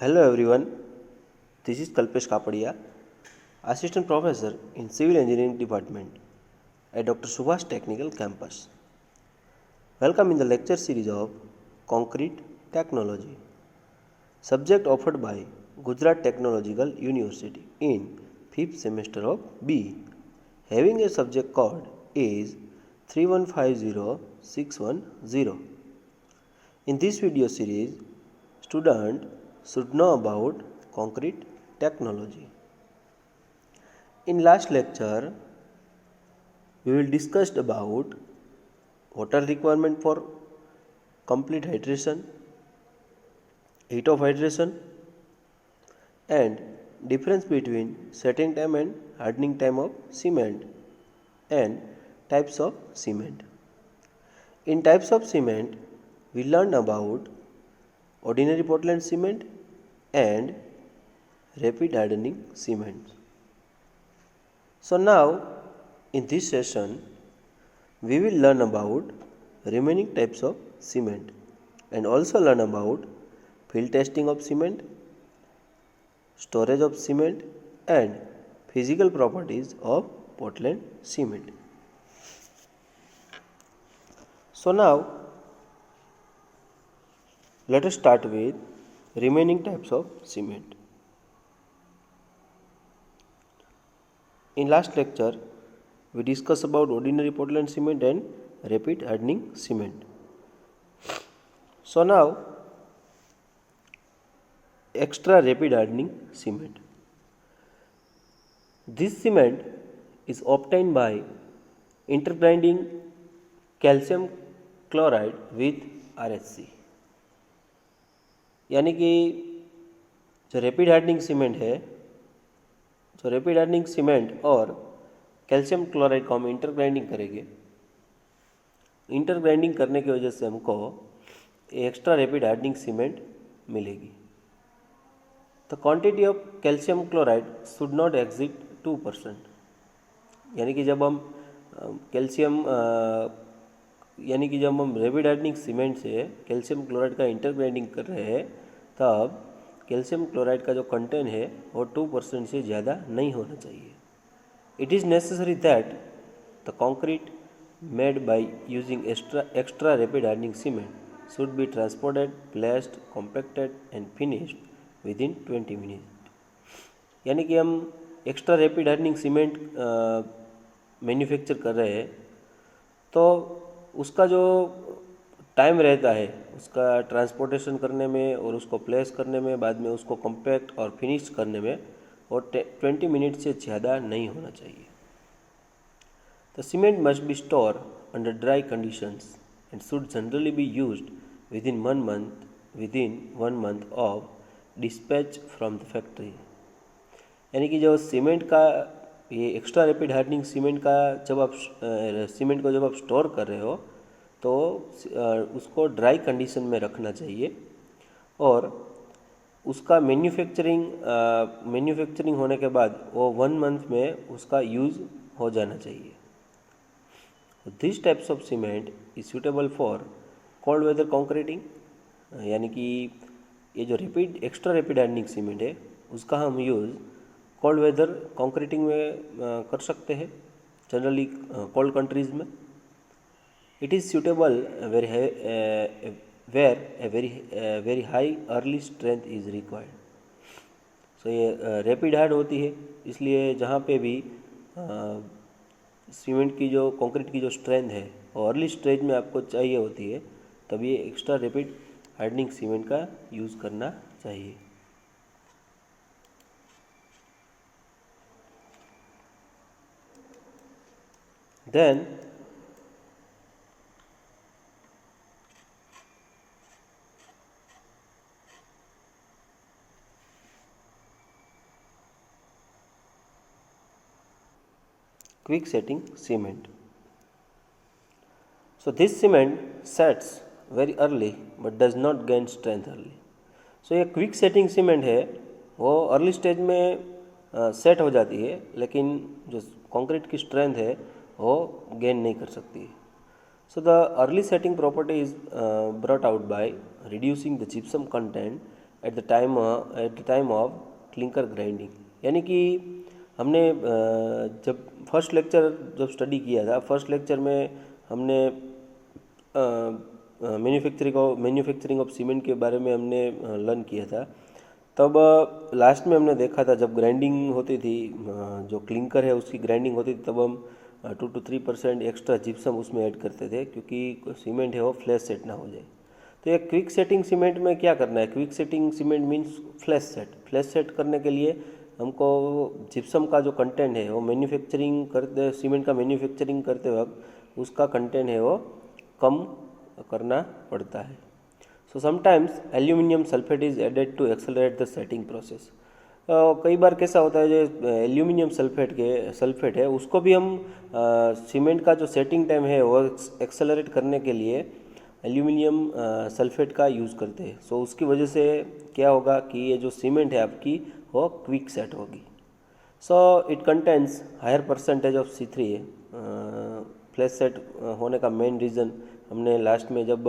Hello everyone, this is Kalpesh Kapadia, Assistant Professor in Civil Engineering Department at Dr. Subhash Technical Campus. Welcome in the lecture series of Concrete Technology, subject offered by Gujarat Technological University in 5th semester of BE, having a subject code is 3150610. In this video series, student should know about concrete technology. In last lecture, we will discuss about water requirement for complete hydration, heat of hydration, and difference between setting time and hardening time of cement and types of cement. In types of cement, we learned about ordinary Portland cement and rapid hardening cement. So now in this session we will learn about remaining types of cement and also learn about field testing of cement, storage of cement and physical properties of Portland cement. So now let us start with remaining types of cement. In last lecture, we discussed about ordinary Portland cement and rapid hardening cement. So now, extra rapid hardening cement. This cement is obtained by intergrinding calcium chloride with RHC. यानी कि जो rapid hardening cement है, जो rapid hardening cement और calcium chloride को हम इंटरग्राइंडिंग करेंगे, इंटरग्राइंडिंग करने की वजह से हमको एक्स्ट्रा रैपिड हार्डनिंग सीमेंट मिलेगी. The quantity of calcium chloride should not exceed 2%. यानी कि जब हम रैपिड हार्डनिंग सीमेंट से कैल्शियम क्लोराइड का इंटरग्राइंडिंग कर रहे हैं, तब कैल्शियम क्लोराइड का जो कंटेंट है वो 2% से ज़्यादा नहीं होना चाहिए. It is necessary that the concrete made by using extra rapid hardening cement should be transported, placed, compacted and finished with in 20 minute. यानी कि हम extra rapid hardening cement manufacture कर रहे हैं, तो उसका जो टाइम रहता है उसका ट्रांसपोर्टेशन करने में और उसको प्लेस करने में, बाद में उसको कॉम्पैक्ट और फिनिश करने में, और 20 मिनट से ज़्यादा नहीं होना चाहिए. The cement must be store under dry conditions and should generally be used within 1 month of dispatch from the factory. यानी कि जो सीमेंट का ये एक्स्ट्रा रैपिड हार्डनिंग सीमेंट का जब आप सीमेंट को जब आप स्टोर कर रहे हो तो उसको ड्राई कंडीशन में रखना चाहिए और उसका मैन्युफैक्चरिंग होने के बाद वो 1 मंथ में उसका यूज़ हो जाना चाहिए. This types of cement is suitable for cold weather concreting. यानी कि ये जो एक्स्ट्रा रैपिड हार्डनिंग सीमेंट है उसका हम यूज़ कोल्ड वेदर कॉन्क्रीटिंग में कर सकते हैं, जनरली कोल्ड कंट्रीज़ में. It is suitable where a very high early strength is required. So ये रैपिड हार्ड होती है, इसलिए जहाँ पे भी सीमेंट की जो कंक्रीट की जो स्ट्रेंथ है वो अर्ली स्टेज में आपको चाहिए होती है, तब ये एक्स्ट्रा रैपिड हार्डनिंग सीमेंट का यूज़ करना चाहिए. Then quick setting cement. So this cement sets very early but does not gain strength early. So ये क्विक सेटिंग सीमेंट है वो अर्ली स्टेज में सेट हो जाती है, लेकिन जो कंक्रीट की स्ट्रेंथ है वो गेन नहीं कर सकती है. So the early setting property is brought out by reducing the gypsum content at the time of clinker grinding. यानी कि हमने जब फर्स्ट लेक्चर जब स्टडी किया था, फर्स्ट लेक्चर में हमने मैन्युफैक्चरिंग ऑफ सीमेंट के बारे में हमने लर्न किया था। तब लास्ट में हमने देखा था जब ग्राइंडिंग होती थी, जो क्लिंकर है उसकी ग्राइंडिंग होती थी, तब हम 2 to 3% एक्स्ट्रा जिप्सम उसमें ऐड करते थे, क्योंकि सीमेंट है वो फ्लैश सेट ना हो जाए। तो ये क्विक सेटिंग सीमेंट में क्या करना है? Quick setting cement means flash set. Flash set करने के लिए हमको जिप्सम का जो कंटेंट है वो सीमेंट का मैन्युफैक्चरिंग करते वक्त उसका कंटेंट है वो कम करना पड़ता है। So sometimes aluminium sulphate is added to accelerate the setting process. कई बार कैसा होता है, जो एल्यूमिनियम सल्फेट है उसको भी हम सीमेंट का जो सेटिंग टाइम है वो एक्सेलरेट करने के लिए एल्यूमिनियम सल्फेट का यूज़ करते हैं। सो उसकी वजह से क्या होगा कि ये जो सीमेंट है आपकी वो क्विक सेट होगी। So it contents higher percentage of C3 है। फ्लैश सेट होने का मेन रीज़न हमने लास्ट में जब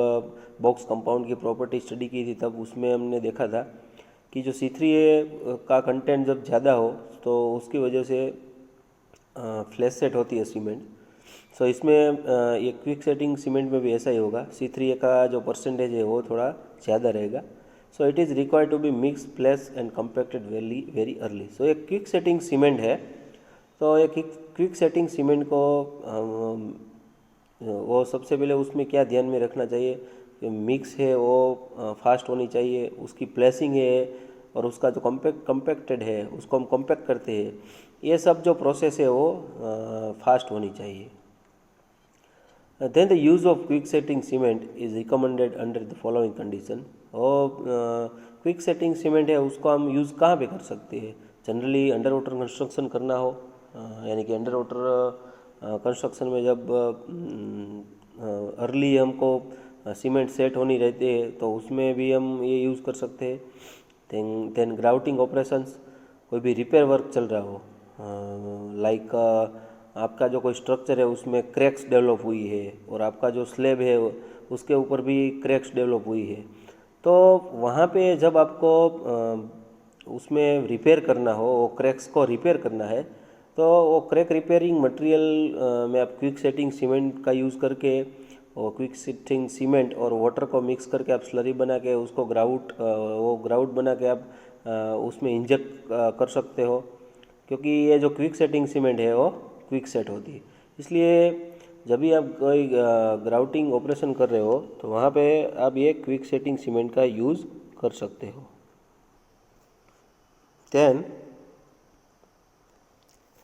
बॉक्स कंपाउंड की प्रॉपर्टी स्टडी की थी तब उसमें हमने देखा था कि जो C3A का कंटेंट जब ज़्यादा हो तो उसकी वजह से फ्लैश सेट होती है सीमेंट। सो इसमें ये क्विक सेटिंग सीमेंट में भी ऐसा ही होगा, C3A का जो परसेंटेज है वो थोड़ा ज़्यादा रहेगा। So it is required to be mix flash and compacted very early. So ये क्विक सेटिंग सीमेंट है, तो ये क्विक सेटिंग सीमेंट को वो सबसे पहले उसमें क्या ध्यान में रखना चाहिए कि मिक्स है वो फास्ट होनी चाहिए, उसकी प्लेसिंग है और उसका जो कम्पैक्टेड है उसको हम कम्पैक्ट करते हैं, ये सब जो प्रोसेस है वो फास्ट होनी चाहिए। Then the use of quick setting cement is recommended under the following condition. और क्विक सेटिंग सीमेंट है उसको हम यूज़ कहाँ पे कर सकते हैं? जनरली अंडर वाटर कंस्ट्रक्शन करना हो, यानी कि अंडर वाटर कंस्ट्रक्शन में जब अर्ली हमको सीमेंट सेट होनी रहती है तो उसमें भी हम ये यूज़ कर सकते हैं। देन ग्राउटिंग ऑपरेशंस, कोई भी रिपेयर वर्क चल रहा हो, लाइक आपका जो कोई स्ट्रक्चर है उसमें क्रैक्स डेवलप हुई है और आपका जो स्लैब है उसके ऊपर भी क्रैक्स डेवलप हुई है, तो वहाँ पे जब आपको उसमें रिपेयर करना हो, वो क्रैक्स को रिपेयर करना है, तो वो क्रैक रिपेयरिंग मटेरियल में आप क्विक सेटिंग सीमेंट का यूज़ करके और क्विक सेटिंग सीमेंट और वाटर को मिक्स करके आप स्लरी बना के उसको ग्राउट बना के आप उसमें इंजेक्ट कर सकते हो, क्योंकि ये जो क्विक सेटिंग सीमेंट है वो क्विक सेट होती है। इसलिए जब भी आप कोई ग्राउटिंग ऑपरेशन कर रहे हो तो वहाँ पे आप ये क्विक सेटिंग सीमेंट का यूज़ कर सकते हो। Then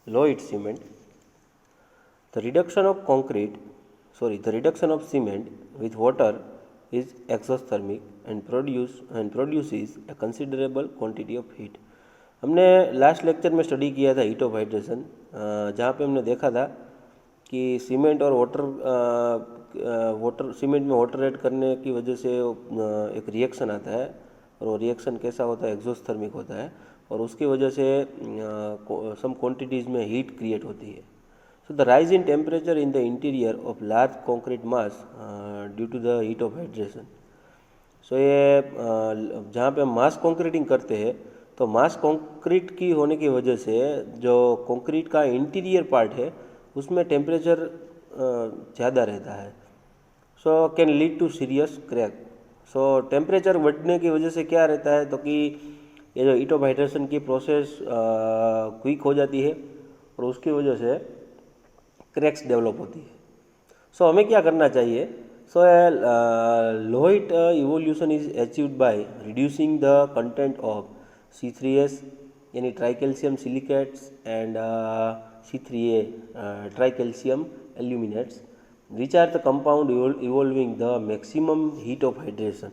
Lloyd cement, the reduction of cement with water is exothermic and produces a considerable quantity of heat। हमने लास्ट लेक्चर में स्टडी किया था हीट ऑफ हाइड्रेशन, जहाँ पे हमने देखा था कि सीमेंट और सीमेंट में वाटर ऐड करने की वजह से एक रिएक्शन आता है और वो रिएक्शन कैसा होता है? एक्सोथर्मिक होता है और उसकी वजह से सम क्वांटिटीज़ में हीट क्रिएट होती है। So the rise in temperature in the interior of large concrete mass due to the heat of hydration. So ये जहाँ पे हम मास कॉन्क्रीटिंग करते हैं तो मास कॉन्क्रीट की होने की वजह से जो कॉन्क्रीट का इंटीरियर पार्ट है उसमें टेम्परेचर ज़्यादा रहता है, so can lead to serious crack. So temperature बढ़ने की वजह से क्या रहता है, तो कि ये जो हीट ऑफ हाइड्रेशन की प्रोसेस क्विक हो जाती है और उसकी वजह से क्रैक्स डेवलप होती है। सो हमें क्या करना चाहिए? So low heat evolution is achieved by reducing the content of C3S यानी tricalcium silicates and C3A tricalcium aluminates, which are the compound evolving the maximum heat of hydration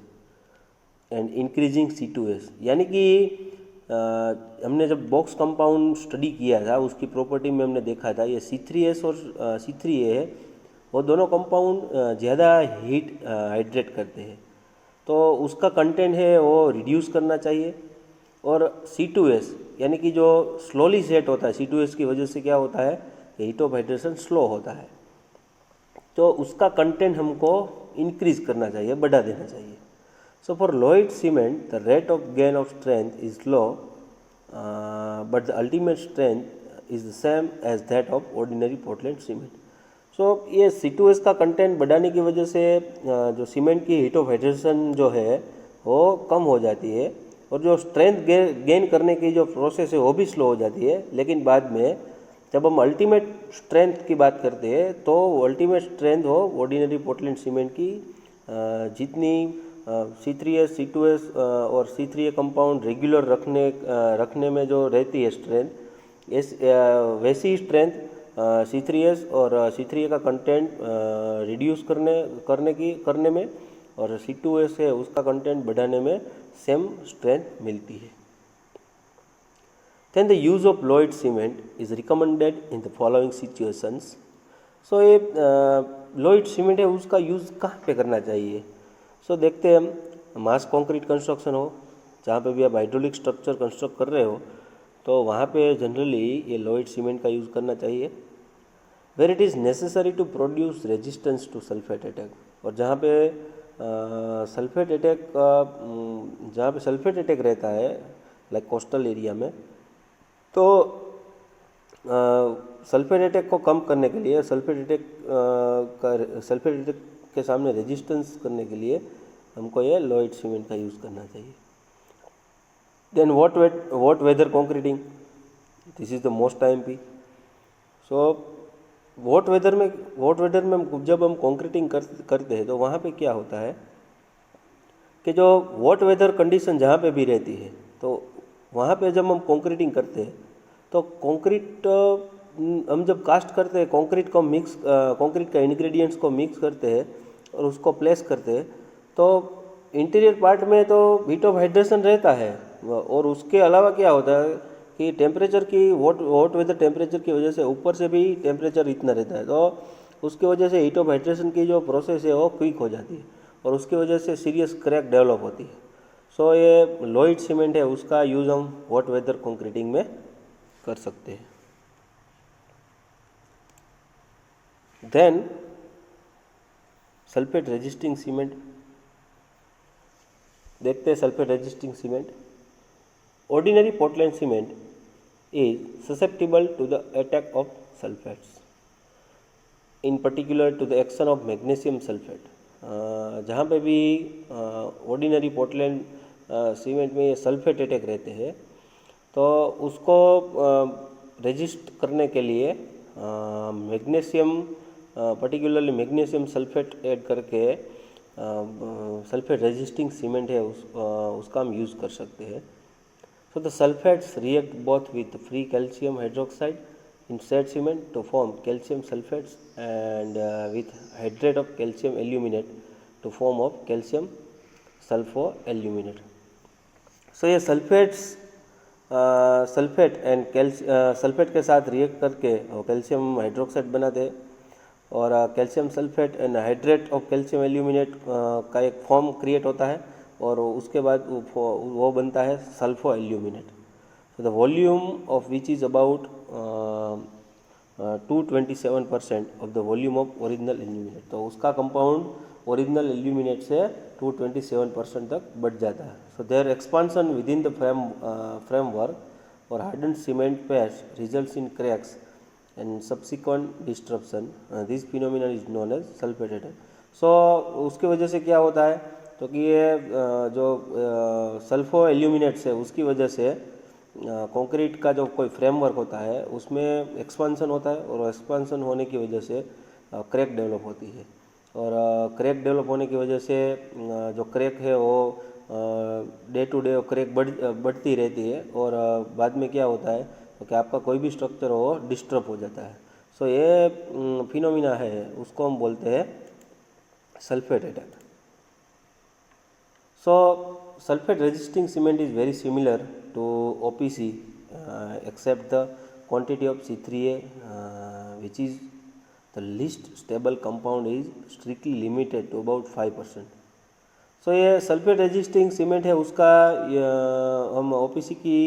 and increasing C2S। यानी कि हमने जब box compound study किया था उसकी property में हमने देखा था ये C3S और C3A है, वो दोनों कंपाउंड ज़्यादा हीट हाइड्रेट करते हैं, तो उसका कंटेंट है वो रिड्यूस करना चाहिए। और C2S यानी कि जो स्लोली सेट होता है, C2S की वजह से क्या होता है कि हीट ऑफ हाइड्रेशन स्लो होता है, तो उसका कंटेंट हमको इंक्रीज़ करना चाहिए, बढ़ा देना चाहिए। So for Lloyd cement, the rate of gain of strength is low, but the ultimate strength is the same as that of ordinary Portland cement. So ये C2S का कंटेंट बढ़ाने की वजह से जो सीमेंट की हीट ऑफ हाइड्रेशन जो है वो कम हो जाती है, और जो स्ट्रेंथ गेन करने की जो प्रोसेस है वो भी स्लो हो जाती है। लेकिन बाद में जब हम अल्टीमेट स्ट्रेंथ की बात करते हैं तो अल्टीमेट स्ट्रेंथ हो ऑर्डिनरी पोर्टलैंड सीमेंट की जितनी C3S, C2S और C3A कंपाउंड रेगुलर रखने में जो रहती है स्ट्रेंथ, वैसी स्ट्रेंथ C3S और C3A का कंटेंट रिड्यूस करने में और C2S है उसका कंटेंट बढ़ाने में सेम स्ट्रेंथ मिलती है। Then the use of Lloyd cement is recommended in the following situations. So ये Lloyd cement है उसका यूज़ कहाँ पे करना चाहिए? So देखते हैं हम मास कंक्रीट कंस्ट्रक्शन हो, जहाँ पे भी आप हाइड्रोलिक स्ट्रक्चर कंस्ट्रक्ट कर रहे हो तो वहाँ पे जनरली ये Lloyd सीमेंट का यूज़ करना चाहिए। Where it is necessary to produce resistance to sulphate attack, और जहाँ पे सल्फेट अटैक रहता है लाइक कोस्टल एरिया में, तो सल्फेट अटैक को कम करने के लिए सल्फेट अटैक के सामने रेजिस्टेंस करने के लिए हमको ये लॉयड सीमेंट का यूज़ करना चाहिए। Then hot weather concreting, this is the most IMP। So hot weather में जब हम कॉन्क्रीटिंग करते हैं तो वहाँ पे क्या होता है कि जो वॉट वेदर कंडीशन जहाँ पे भी रहती है तो वहाँ पे जब हम कॉन्क्रीटिंग करते हैं तो कंक्रीट हम जब कास्ट करते हैं कंक्रीट का इंग्रेडिएंट्स को मिक्स करते हैं और उसको प्लेस करते हैं तो इंटीरियर पार्ट में तो हीट ऑफ हाइड्रेशन रहता है, और उसके अलावा क्या होता है कि टेम्परेचर की हॉट वेदर टेम्परेचर की वजह से ऊपर से भी टेम्परेचर इतना रहता है, तो उसकी वजह से हीट ऑफ हाइड्रेशन की जो प्रोसेस है वो क्विक हो जाती है और उसकी वजह से सीरियस क्रैक डेवलप होती है। सो ये लॉयड सीमेंट है उसका यूज़ हम हॉट वेदर कंक्रीटिंग में कर सकते हैं। देन सल्फेट रेजिस्टिंग सीमेंट देखते हैं। Sulphate resisting cement, ordinary Portland cement is susceptible to the attack of sulfates, in particular to the action of magnesium sulfate। जहाँ पे भी ऑर्डिनरी पोर्टलैंड सीमेंट में ये सल्फेट अटैक रहते हैं तो उसको रेजिस्ट करने के लिए magnesium particularly magnesium sulphate add करके सल्फेट रेजिस्टिंग सीमेंट है उसका हम यूज़ कर सकते हैं। So the sulfates react both with free calcium hydroxide in said cement to form calcium sulfates and with hydrate of calcium aluminate to form of calcium sulfoaluminate। So ये sulphate के साथ react करके calcium hydroxide बनाते हैं और calcium sulphate and hydrate of calcium aluminate का एक form create होता है और उसके बाद वो बनता है sulpho aluminate. So the volume of which is about 227% of the volume of original aluminate, तो उसका कंपाउंड ओरिजिनल एल्यूमिनेट से 227% तक बढ़ जाता है। So their expansion within the framework और harden cement paste results in cracks and subsequent disruption, this phenomena is known as sulphate attack. So उसकी वजह से क्या होता है तो कि ये जो सल्फो एल्यूमिनेट्स है उसकी वजह से कंक्रीट का जो कोई फ्रेमवर्क होता है उसमें एक्सपांसन होता है और एक्सपांसन होने की वजह से क्रैक डेवलप होती है और क्रैक डेवलप होने की वजह से जो क्रैक है वो डे टू डे क्रैक बढ़ती रहती है और बाद में क्या होता है तो कि आपका कोई भी स्ट्रक्चर हो डिस्टर्ब हो जाता है। सो ये फिनोमिना है उसको हम बोलते हैं sulphate attack. So sulfate resisting cement is very similar to OPC except the quantity of C3A which is the least stable compound is strictly limited to about 5%। So ये sulfate resisting cement है उसका हम OPC की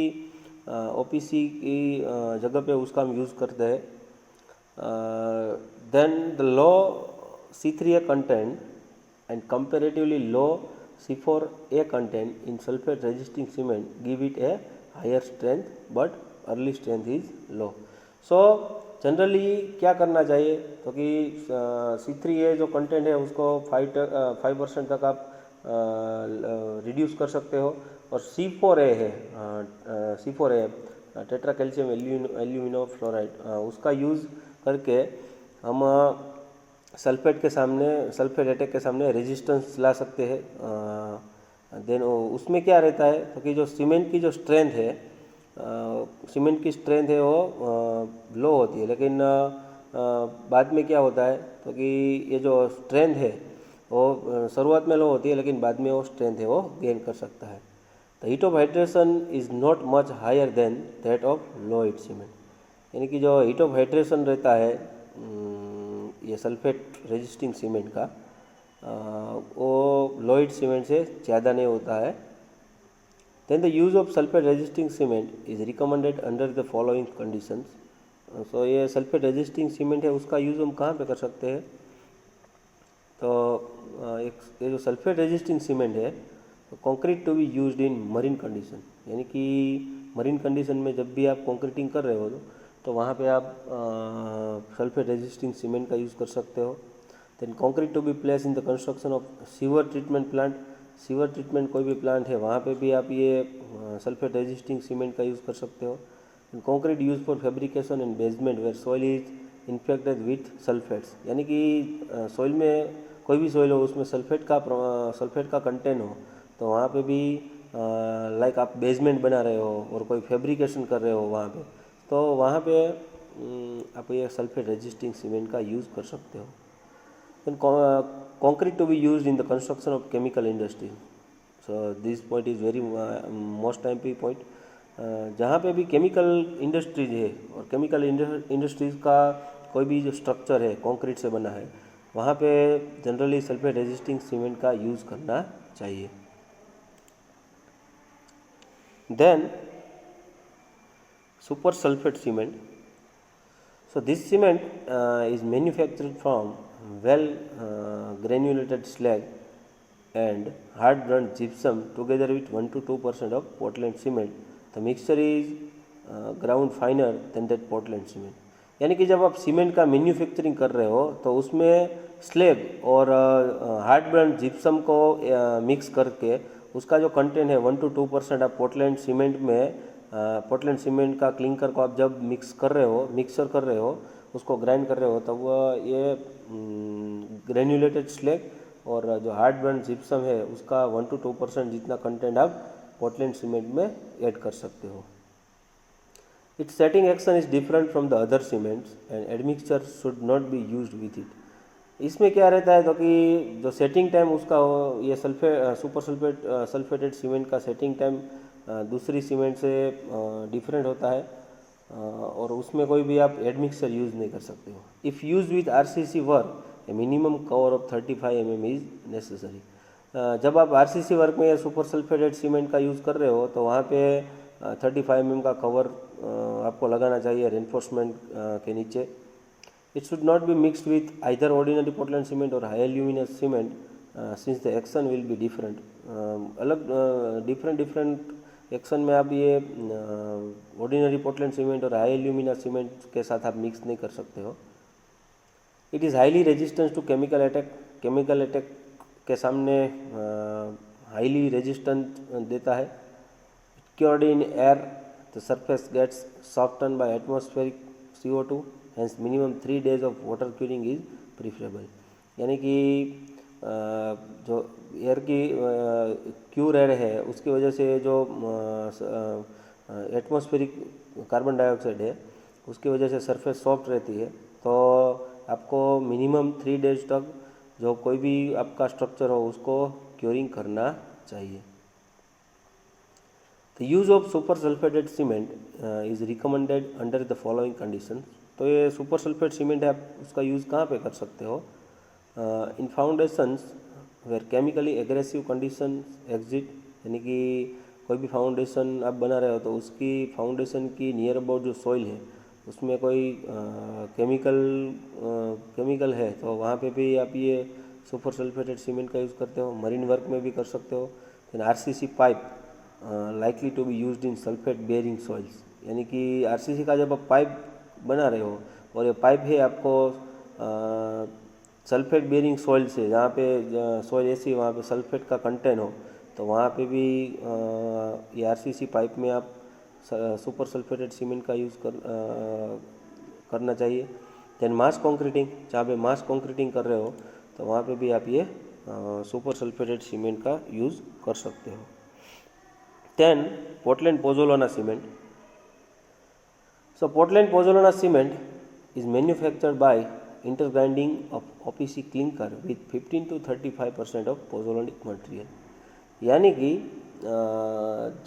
जगह पे उसका हम use करते हैं। Then the low C3A content and comparatively low C4A content in sulfate resisting cement give it a higher strength but early strength is low. So generally क्या करना चाहिए तो कि C3A जो कंटेंट है उसको 5% तक आप रिड्यूस कर सकते हो, और C4A है C4A tetra calcium alumino fluoride उसका यूज़ करके हम सल्फेट अटैक के सामने रेजिस्टेंस ला सकते हैं। देन उसमें क्या रहता है तो कि जो सीमेंट की जो स्ट्रेंथ है वो लो होती है, लेकिन बाद में क्या होता है तो कि ये जो स्ट्रेंथ है वो शुरुआत में लो होती है, लेकिन बाद में वो स्ट्रेंथ है वो गेन कर सकता है। The heat of hydration is not much higher than that of Lloyd cement, यानी कि जो हीट ऑफ हाइड्रेशन रहता है ये सल्फेट रेजिस्टिंग सीमेंट का वो लोइड सीमेंट से ज़्यादा नहीं होता है। Then the use of sulphate resisting cement is recommended under the following conditions. So ये सल्फेट रेजिस्टिंग सीमेंट है उसका यूज़ हम कहाँ पे कर सकते हैं, तो ये जो सल्फेट रेजिस्टिंग सीमेंट है concrete to be used in marine condition, यानी कि मरीन कंडीशन में जब भी आप कंक्रीटिंग कर रहे हो तो वहाँ पे आप सल्फेट रेजिस्टिंग सीमेंट का यूज़ कर सकते हो। Then concrete to be place in the construction of sewer treatment plant, sewer treatment कोई भी प्लांट है वहाँ पे भी आप ये सल्फेट रेजिस्टिंग सीमेंट का यूज़ कर सकते हो। Concrete use for fabrication and basement where soil is infected with sulphates, यानी कि सॉइल में कोई भी सॉइल हो उसमें सल्फेट का कंटेंट हो तो वहाँ पे भी लाइक आप बेसमेंट बना रहे हो और कोई फैब्रिकेशन कर रहे हो वहाँ पे, तो वहाँ पे आप ये सल्फेट रेजिस्टिंग सीमेंट का यूज़ कर सकते हो। Then concrete to be used in the construction of chemical industry, so this point is very most important point। जहाँ पे भी केमिकल इंडस्ट्रीज है और केमिकल इंडस्ट्रीज़ का कोई भी जो स्ट्रक्चर है कंक्रीट से बना है वहाँ पे जनरली सल्फेट रेजिस्टिंग सीमेंट का यूज़ करना चाहिए। Then super sulphate cement, so this cement is manufactured from well granulated slag and hard burnt gypsum together with 1 to 2% of Portland cement. The mixture is ground finer than that Portland cement, यानी कि जब आप cement का manufacturing कर रहे हो तो उसमें स्लैग और हार्ड बर्न जिप्सम को मिक्स करके उसका जो कंटेंट है 1 to 2% आप पोर्टलैंड सीमेंट का क्लिंकर को आप जब मिक्सर कर रहे हो उसको ग्राइंड कर रहे हो तब ये ग्रेन्यूलेटेड स्लैग और जो हार्ड बर्न जिप्सम है उसका 1 to 2% जितना कंटेंट आप पोर्टलैंड सीमेंट में ऐड कर सकते हो। It's setting action is different from the other cements and admixture should not be used with it. इसमें क्या रहता है तो कि जो सेटिंग टाइम उसका ये सल्फेटेड सीमेंट का सेटिंग टाइम दूसरी सीमेंट से डिफरेंट होता है और उसमें कोई भी आप एडमिक्सचर यूज़ नहीं कर सकते हो। If use with RCC work A minimum cover of 35 mm is necessary. जब आप RCC वर्क में सुपर सल्फेटेड सीमेंट का यूज़ कर रहे हो तो वहाँ पे 35 mm का कवर आपको लगाना चाहिए रेनफोर्समेंट के नीचे। It should not be mixed with either ordinary Portland cement और high aluminous cement since the action will be different. अलग डिफरेंट एक्शन में आप ये ऑर्डिनरी पोर्टलैंड सीमेंट और हाई एल्यूमिना सीमेंट के साथ आप मिक्स नहीं कर सकते हो। It is highly resistance to chemical attack के सामने हाईली रेजिस्टेंट देता है। Cured in air the surface gets soften by atmospheric CO2, hence minimum 3 days of water curing is preferable, यानी कि जो एयर की क्यूर एयर है उसकी वजह से जो एटमॉस्फेरिक कार्बन डाइऑक्साइड है उसकी वजह से सरफेस सॉफ्ट रहती है, तो आपको मिनिमम 3 days तक जो कोई भी आपका स्ट्रक्चर हो उसको क्यूरिंग करना चाहिए। The use of super sulphated cement is recommended under the following condition. तो ये सुपर सल्फेट सीमेंट है आप उसका यूज़ कहाँ पे कर सकते हो, in foundations where chemically aggressive condition exist, यानी कि कोई भी फाउंडेशन आप बना रहे हो तो उसकी फाउंडेशन की नियर अबाउट जो सॉइल है उसमें कोई केमिकल है तो वहाँ पे भी आप ये सुपर सल्फेटेड सीमेंट का यूज़ करते हो, मरीन वर्क में भी कर सकते हो। Then RCC pipe likely to be used in sulphate bearing soils, यानी कि आरसीसी का जब आप पाइप बना रहे हो और ये पाइप है आपको सल्फेट बेयरिंग सॉइल से, जहाँ पे सॉइल ऐसी वहाँ पे सल्फेट का कंटेंट हो, तो वहाँ पे भी ये आरसीसी पाइप में आप सुपर सल्फेटेड सीमेंट का यूज़ करना चाहिए। देन मास कंक्रीटिंग, जहाँ पे मास कंक्रीटिंग कर रहे हो तो वहाँ पे भी आप ये सुपर सल्फेटेड सीमेंट का यूज़ कर सकते हो। Then Portland pozzolana cement. So Portland pozzolana cement is manufactured by intergrinding of OPC clinker with 15 to 35% of pozzolanic material। यानी कि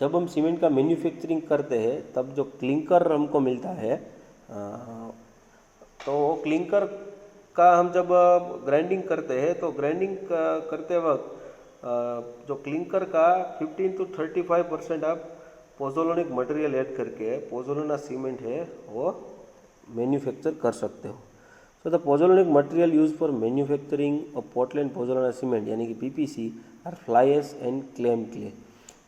जब हम सीमेंट का मैन्युफैक्चरिंग करते हैं तब जो क्लिंकर हमको मिलता है, तो वो क्लिंकर का हम जब ग्राइंडिंग करते हैं तो ग्राइंडिंग करते वक्त जो क्लिंकर का 15 to 35% आप पोज़ोलानिक मटेरियल ऐड करके पोज़ोलाना सीमेंट है वो मैन्युफैक्चर कर सकते हो। So the pozzolanic material use for manufacturing of Portland pozzolana cement यानी कि PPC are fly ash and claim clay,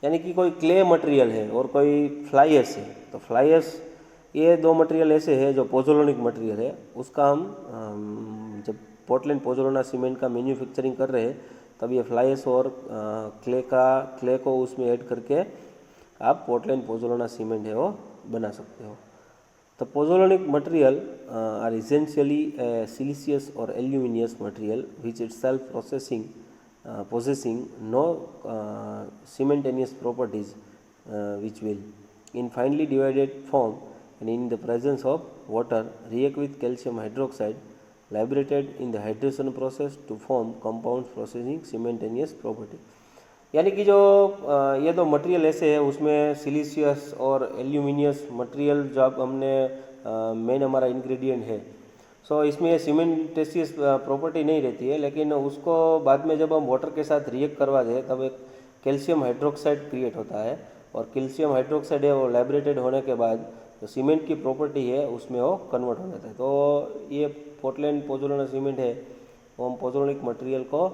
यानी कि कोई क्ले मटेरियल है और कोई फ्लाई ऐश है। तो फ्लाई ऐश, ये दो मटेरियल ऐसे है जो पोज़ोलानिक मटेरियल है, उसका हम जब पोर्टलैंड पोज़ोलाना सीमेंट का मैन्युफैक्चरिंग कर रहे हैं तब ये फ्लाई ऐश और क्ले को उसमें ऐड करके आप पोर्टलैंड पोज़ोलाना सीमेंट है वो बना सकते हो। तो pozzolanic material are essentially siliceous और aluminous material which itself possessing no cementanious properties which will in finely divided form and in the presence of water react with calcium hydroxide liberated in the hydration process to form compounds possessing cementanious property। यानी कि जो ये दो material ऐसे है उसमें siliceous और aluminous material जो अब हमने मेन हमारा इंग्रेडिएंट है, सो इसमें ये सीमेंटेशियस प्रॉपर्टी नहीं रहती है, लेकिन उसको बाद में जब हम वाटर के साथ रिएक्ट करवा दें तब एक कैल्शियम हाइड्रोक्साइड क्रिएट होता है और कैल्शियम हाइड्रोक्साइड है वो लाइब्रेटेड होने के बाद जो सीमेंट की प्रॉपर्टी है उसमें वो कन्वर्ट हो जाता है। तो ये पोर्टलैंड पोज़ोलाना सीमेंट है वो हम पोज़ोलानिक मटेरियल को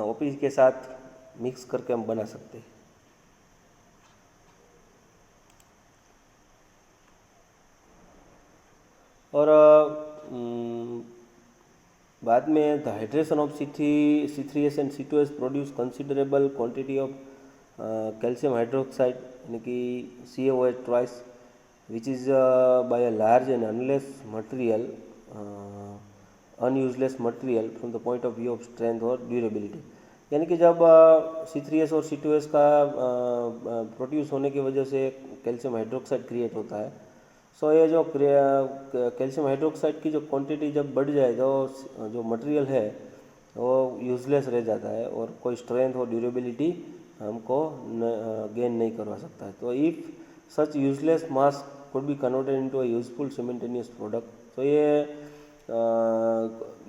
ओपीसी के साथ मिक्स करके हम बना सकते हैं। और बाद में the hydration of C3S and C2S produce considerable quantity of calcium hydroxide यानी कि CaOH twice which is by a large and unuseless material from the point of view of strength और ड्यूरेबिलिटी। यानी कि जब C3S और C2S का produce होने की वजह से कैल्शियम हाइड्रोक्साइड क्रिएट होता है, सो ये जो कैल्शियम हाइड्रोक्साइड की जो क्वांटिटी जब बढ़ जाए तो जो मटेरियल है वो यूजलेस रह जाता है और कोई स्ट्रेंथ और ड्यूरेबिलिटी हमको गेन नहीं करवा सकता है। तो if such useless mass could be converted into a useful cementitious product, तो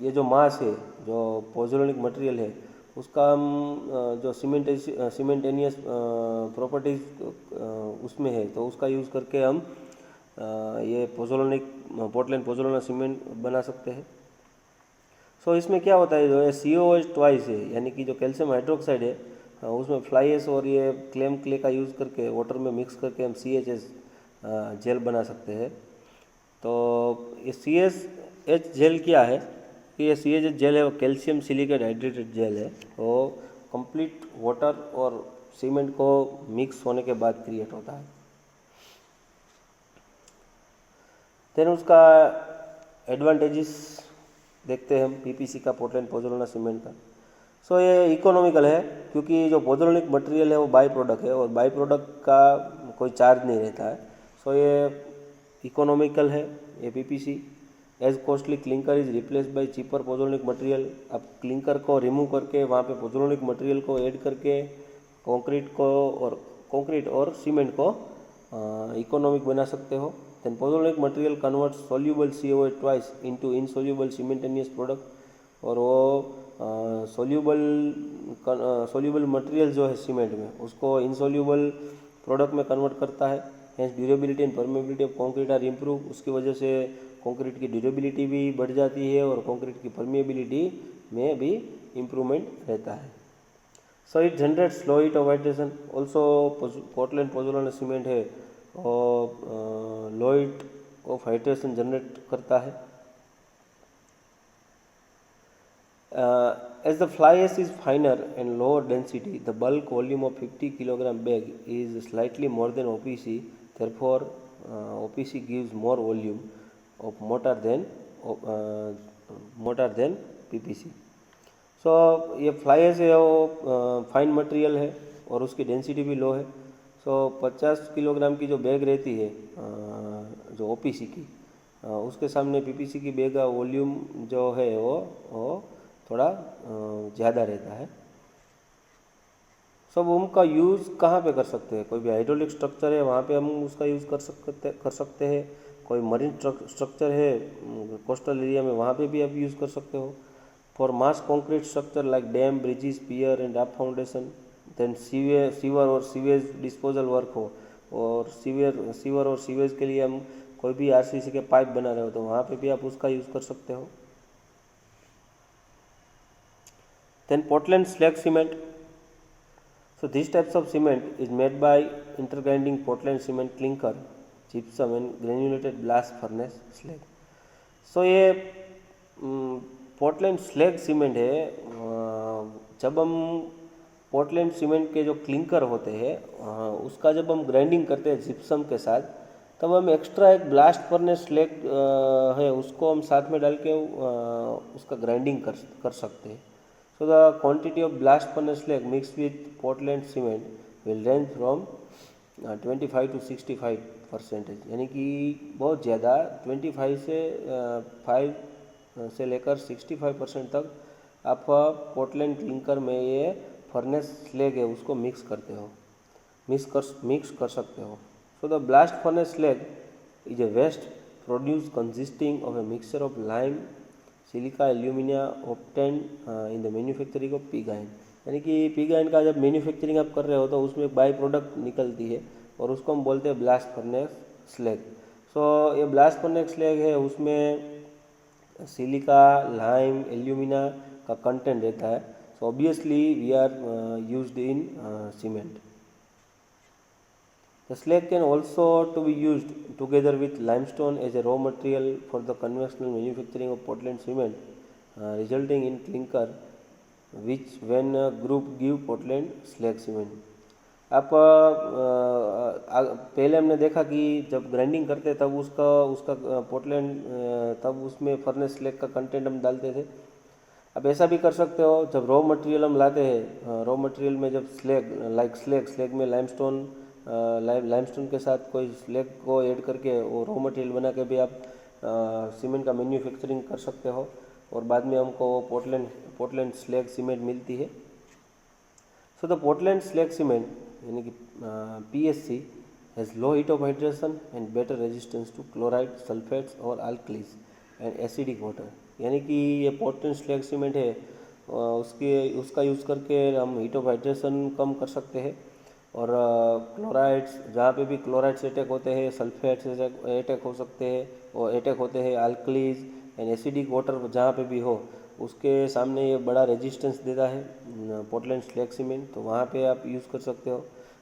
ये जो मास है जो पोज़ोलानिक मटेरियल है उसका हम जो सीमेंटेनियस प्रॉपर्टीज़ उसमें है तो उसका यूज़ करके हम ये पोर्टलैंड पोज़ोलाना सीमेंट बना सकते हैं। सो इसमें क्या होता है, जो ये CaOH ट्वाइस है यानी कि जो कैल्शियम हाइड्रोक्साइड है उसमें फ्लाई ऐश और ये क्ले का यूज़ करके वाटर में मिक्स करके हम CHS जेल बना सकते हैं। तो ये CHS जेल क्या है कि ये CHS जेल है वो कैल्शियम सिलिकेट हाइड्रेटेड जेल है, वो कंप्लीट वाटर और सीमेंट को मिक्स होने के बाद क्रिएट होता है। देन उसका एडवांटेजेस देखते हैं हम पीपीसी का, पोर्टलैंड पोज़ोलाना सीमेंट का। सो ये इकोनॉमिकल है क्योंकि जो पोज़ोलानिक मटेरियल है वो बाई प्रोडक्ट है और बाई प्रोडक्ट का कोई चार्ज नहीं रहता है। सो ये इकोनॉमिकल है ये PPC. As costly clinker is replace by cheaper pozzolanic material. अब क्लिंकर को रिमूव करके वहाँ पे पोज़ोलानिक मटेरियल को ऐड करके कंक्रीट और सीमेंट को इकोनॉमिक बना सकते हो। Then pozzolanic material converts soluble CaOH twice into insoluble cementanious product, और वो सोल्यूबल मटेरियल जो है सीमेंट में उसको इनसोल्यूबल प्रोडक्ट में कन्वर्ट करता है। Hence durability and permeability of concrete are improve. उसकी वजह से कंक्रीट की ड्यूरेबिलिटी भी बढ़ जाती है और कंक्रीट की परमेबिलिटी में भी इम्प्रूवमेंट रहता है। So it generates low heat of hydration. Also Portland pozzolana cement है और लो हीट ऑफ हाइड्रेशन जनरेट करता है। As the fly ash is finer and lower density, the bulk volume of 50 kg bag is slightly more than OPC. Therefore, OPC gives more volume of motor than PPC. सो ये fly ash है वो fine material है और उसकी density भी लो है। सो 50 kilogram की जो बैग रहती है जो ओपीसी की, उसके सामने पीपीसी की बैग का वॉल्यूम जो है वो थोड़ा ज़्यादा रहता है। सब उनका यूज़ कहाँ पे कर सकते हैं? कोई भी हाइड्रोलिक स्ट्रक्चर है वहाँ पे हम उसका यूज़ कर सकते हैं। कोई मरीन स्ट्रक्चर है कोस्टल एरिया में, वहाँ पे भी आप यूज़ कर सकते हो। For mass concrete structure like dam, bridges, pier and raft foundation, then sewer और सीवेज डिस्पोजल वर्क हो, और सीवर और सीवेज के लिए हम कोई भी आरसीसी के पाइप बना रहे हो तो वहाँ पे भी आप उसका यूज़ कर सकते हो। Then Portland slag cement. So these types of cement is made by intergrinding Portland cement clinker, gypsum and granulated blast furnace slag. So ये पोर्टलैंड स्लैग सीमेंट है। जब हम पोर्टलैंड सीमेंट के जो क्लिंकर होते हैं उसका जब हम ग्राइंडिंग करते हैं जिप्सम के साथ, तब हम एक्स्ट्रा एक ब्लास्ट फर्नेस स्लैग है उसको हम साथ में डाल के उसका ग्राइंडिंग कर सकते हैं। So the quantity of blast furnace slag mixed with Portland cement will range from 25 to 65%, यानी कि बहुत ज़्यादा 25 से 5 से लेकर 65% तक आप पोर्टलैंड क्लिंकर में ये फर्नेस स्लैग है उसको मिक्स कर सकते हो। So the blast furnace slag is a waste produce consisting of a mixture of lime, silica, alumina obtained in the manufacturing of pig ion, यानी कि पिग आयन का जब मैन्युफैक्चरिंग आप कर रहे हो तो उसमें एक बाई प्रोडक्ट निकलती है और उसको हम बोलते हैं ब्लास्ट फर्नेस स्लैग। सो ये ब्लास्ट फर्नेस स्लैग है उसमें सिलिका, लाइम, एल्यूमिना का कंटेंट रहता है। So obviously we are used in cement. The slag can also to be used together with limestone as a raw material for the conventional manufacturing of Portland cement, resulting in clinker, which when group give Portland slag cement. आप पहले हमने देखा कि जब grinding करते तब उसका Portland तब उसमें फर्नेस स्लैग का कंटेंट हम डालते थे। अब ऐसा भी कर सकते हो, जब रॉ मटेरियल हम लाते हैं, रॉ मटेरियल में जब स्लैग में लाइमस्टोन के साथ कोई स्लैग को ऐड करके वो रॉ मटेरियल बना के भी आप सीमेंट का मैन्युफैक्चरिंग कर सकते हो और बाद में हमको पोर्टलैंड स्लैग सीमेंट मिलती है। So the Portland slag cement यानी कि PSC has low heat of hydration and better resistance to chloride, sulphates और अल्कलीज एंड एसिडिक वाटर, यानी कि ये पोर्टलैंड स्लैग सीमेंट है उसका यूज़ करके हम हीट ऑफ हाइड्रेशन कम कर सकते हैं और क्लोराइड्स जहाँ पे भी क्लोराइड्स अटैक होते हैं, सल्फेट्स अटैक हो सकते हैं और अटैक होते हैं, अल्कलीज एंड एसिडिक वाटर जहाँ पे भी हो उसके सामने ये बड़ा रेजिस्टेंस देता है पोर्टलैंड स्लैग सीमेंट, तो वहाँ पे आप यूज़ कर सकते हो।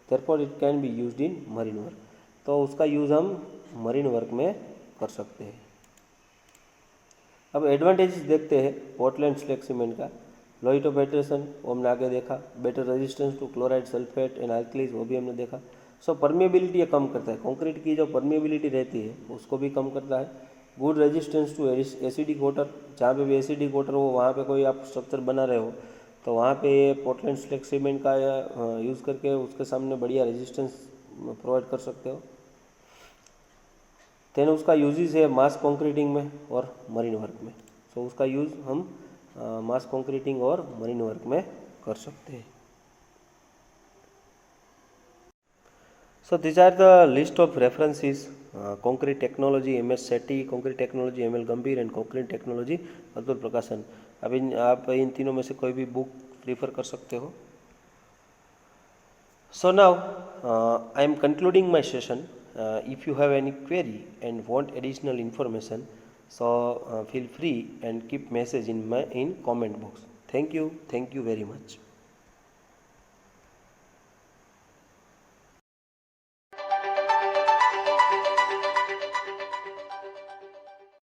Therefore it can be used in marine work, तो उसका यूज़ हम मरीन वर्क में कर सकते हैं। अब एडवांटेजेस देखते हैं पोर्टलैंड स्लैग सीमेंट का। लो हीट ऑफ हाइड्रेशन वो हमने आगे देखा, better resistance to chloride, sulphate and alkalis वो भी हमने देखा। सो परमेबिलिटी ये कम करता है, कंक्रीट की जो परमेबिलिटी रहती है उसको भी कम करता है। Good resistance to acidic water, जहाँ पे भी एसिडिक वाटर हो वहाँ पे कोई आप स्ट्रक्चर बना रहे हो तो वहाँ पे पोर्टलैंड स्लैग सीमेंट का यूज़ करके उसके सामने बढ़िया रेजिस्टेंस प्रोवाइड कर सकते हो। देन उसका यूजेस है मास कंक्रीटिंग में और मरीन वर्क में। सो उसका यूज़ हम मास कंक्रीटिंग और मरीन वर्क में कर सकते हैं। So this are the list of references, concrete technology MS Shetty, concrete technology ML Gambhir and concrete technology Atul Prakashan. अब आप इन तीनों में से कोई भी बुक प्रीफर कर सकते हो। So now I am concluding my session. If you have any query and want additional information, So feel free and keep message in comment box. Thank you very much.